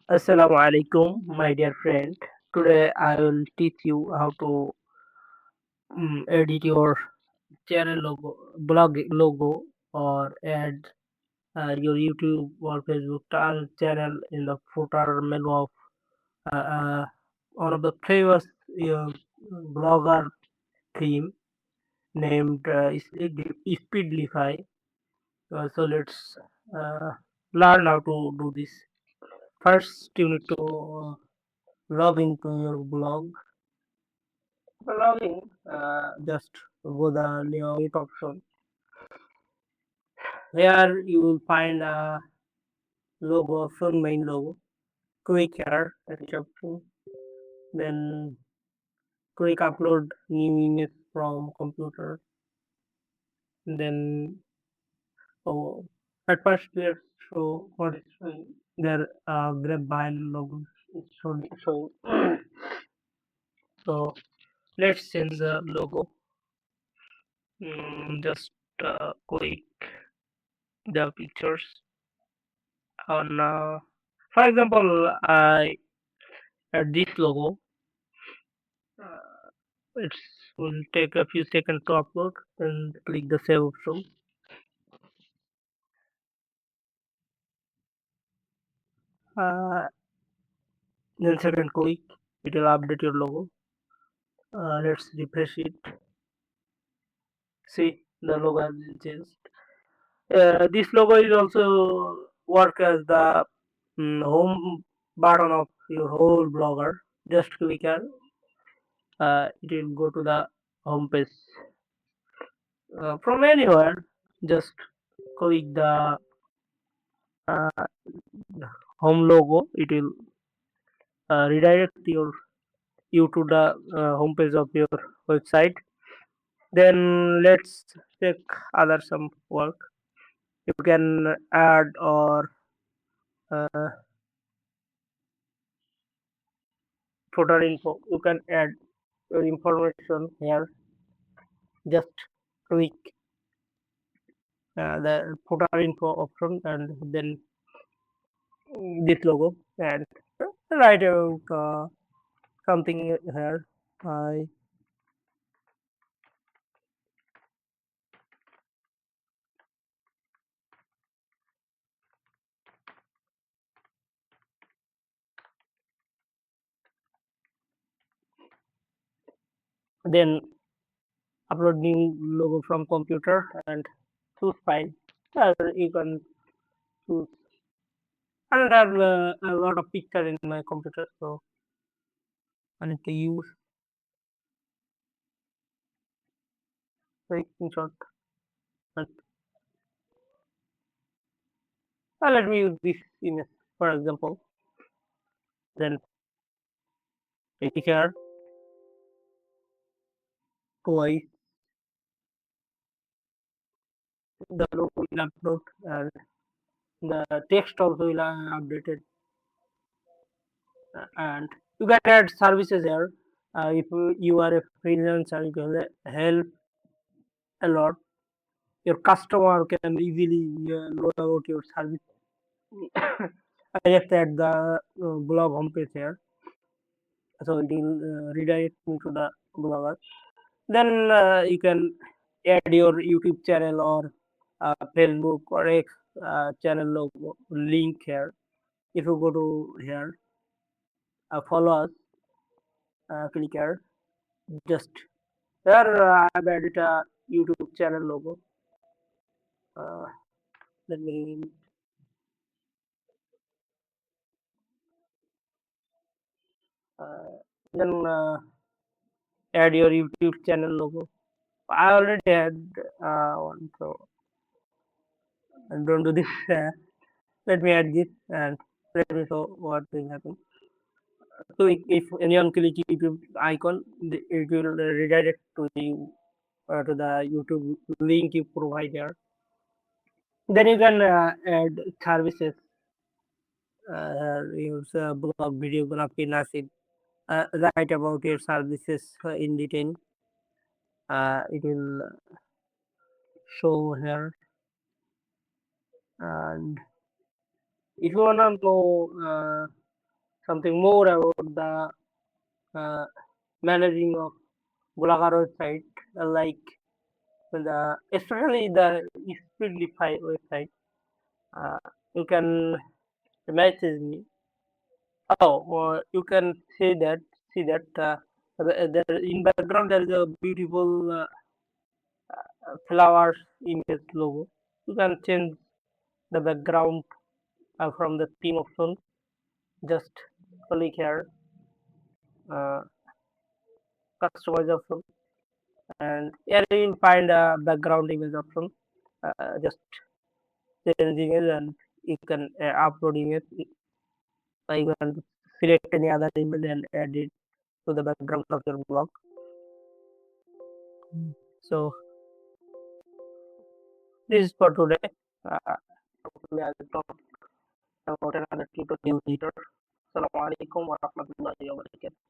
Assalamu alaikum, my dear friend. Today I will teach you how to edit your channel logo, blog logo, or add your YouTube or Facebook channel in the footer menu of one of the famous uh, blogger theme named Speedlify. So let's uh, learn how to do this. First, you need to log into your blog. For logging, just go the new option. Here you will find a logo option, main logo. Quick here, that is option. Then quick upload new image from computer. Then oh, at first let's show what is showing. Their Grapevine logo is showing. So let's change the logo. Just click the pictures on. For example, I add this logo. It will take a few seconds to upload. Then click the save option. Uh, then second click, it will update your logo. Let's refresh it. See, the logo has been changed. This logo is also work as the home button of your whole blogger. Just click here. It will go to the home page. From anywhere, just click the uh, home logo. It will redirect you to the homepage of your website. Then let's check other some work. You can add or uh, footer info. You can add your information here. Just click the footer info option and then this logo and write out something here. I then upload new logo from computer and choose file. You can choose. I don't have a lot of picture in my computer, so I need to use screenshot. But let me use this image for example. Then click here twice. The logo will upload and the text also will updated. And you can add services here. If you are a freelancer, you can help a lot. Your customer can easily know about your service. I just add the blog homepage here, so it will redirect me to the blogger. Then you can add your YouTube channel or Facebook or X channel logo link here. If you go to here, follow us, click here. Just here I've added a YouTube channel logo. Uh, let me uh, then add your YouTube channel logo. I already had one, so don't do this. Let me add this and let me show what will happen. So if anyone click YouTube icon, it will redirect to the YouTube link you provide here. Then you can add services. Use blog, videography, nursing. Write about your services in detail. It will show here. And if you wanna know something more about the managing of Golakar website, like especially the Speedlify website. You can message me. You can see that there in background there is a beautiful flowers image logo. You can change the background from the theme option. Just click here, uh, customize option, and here you will find a background image option. Just changing it, and you can upload image. You can select any other image and add it to the background of your blog. So this is for today. Hopefully I will talk about another tutorial later. Assalamualaikum warahmatullahi wabarakatuh.